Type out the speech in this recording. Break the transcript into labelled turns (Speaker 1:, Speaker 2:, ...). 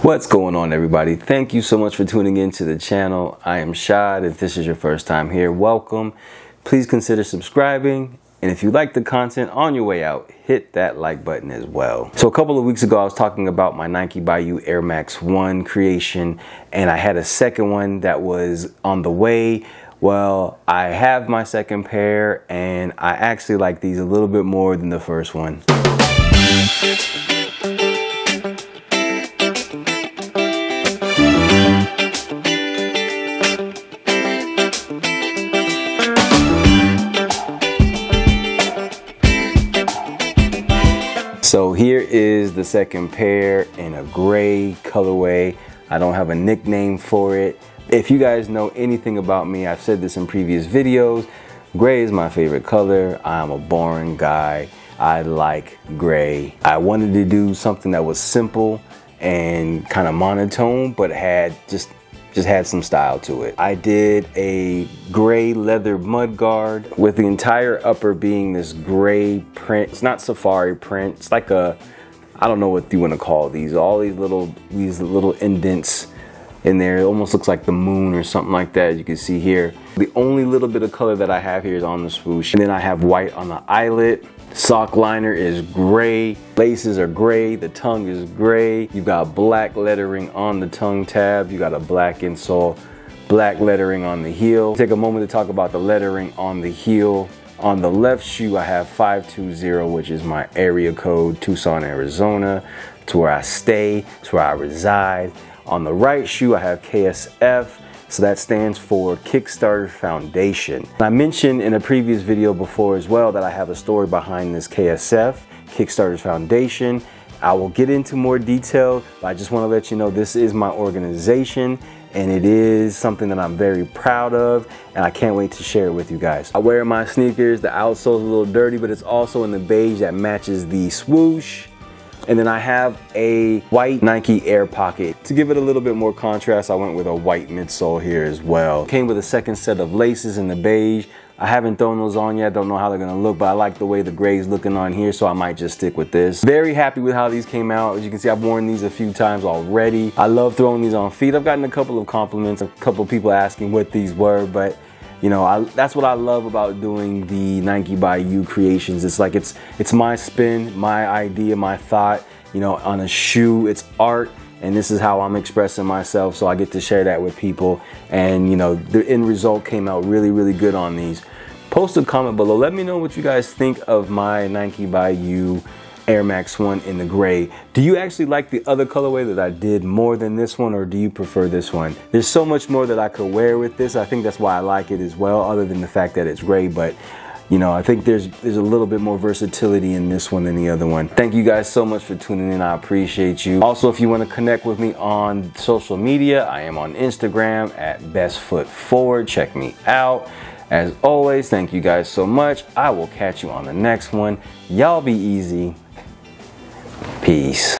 Speaker 1: What's going on, everybody? Thank you so much for tuning in to the channel. I am Shad. If this is your first time here, welcome. Please consider subscribing. And if you like the content, on your way out, hit that like button as well. So a couple of weeks ago, I was talking about my Nike Beige Air Max 1 creation, and I had a second one that was on the way. Well, I have my second pair, and I actually like these a little bit more than the first one. So here is the second pair in a gray colorway. I don't have a nickname for it. If you guys know anything about me, I've said this in previous videos, gray is my favorite color. I'm a boring guy. I like gray. I wanted to do something that was simple and kind of monotone, but had just had some style to it. I did a gray leather mud guard with the entire upper being this gray print. It's not safari print. It's like a, I don't know what you want to call these. All these little indents in there. It almost looks like the moon or something like that, as you can see here. The only little bit of color that I have here is on the swoosh. And then I have white on the eyelet. Sock liner is gray, laces are gray, the tongue is gray. You've got black lettering on the tongue tab. You got a black insole, black lettering on the heel. Take a moment to talk about the lettering on the heel. On the left shoe, I have 520, which is my area code, Tucson, Arizona. It's where I stay, it's where I reside. On the right shoe, I have KSF. So that stands for Kickstarter Foundation. I mentioned in a previous video before as well that I have a story behind this KSF, Kickstarter Foundation. I will get into more detail, but I just want to let you know this is my organization and it is something that I'm very proud of, and I can't wait to share it with you guys. I wear my sneakers, the outsole's a little dirty, but it's also in the beige that matches the swoosh. And then I have a white Nike Air Pocket. To give it a little bit more contrast, I went with a white midsole here as well. Came with a second set of laces in the beige. I haven't thrown those on yet, don't know how they're gonna look, but I like the way the gray is looking on here, so I might just stick with this. Very happy with how these came out. As you can see, I've worn these a few times already. I love throwing these on feet. I've gotten a couple of compliments, a couple of people asking what these were, but you know, that's what I love about doing the Nike Beige creations. It's like, it's my spin, my idea, my thought, you know, on a shoe. It's art, and this is how I'm expressing myself, so I get to share that with people. And you know, the end result came out really, really good on these. Post a comment below. Let me know what you guys think of my Nike Beige Air Max 1 in the gray. Do you actually like the other colorway that I did more than this one, or do you prefer this one? There's so much more that I could wear with this. I think that's why I like it as well, other than the fact that it's gray. But you know, I think there's a little bit more versatility in this one than the other one. Thank you guys so much for tuning in. I appreciate you. Also, if you want to connect with me on social media, I am on Instagram at bestfootforward. Check me out. As always, thank you guys so much. I will catch you on the next one. Y'all be easy. Peace.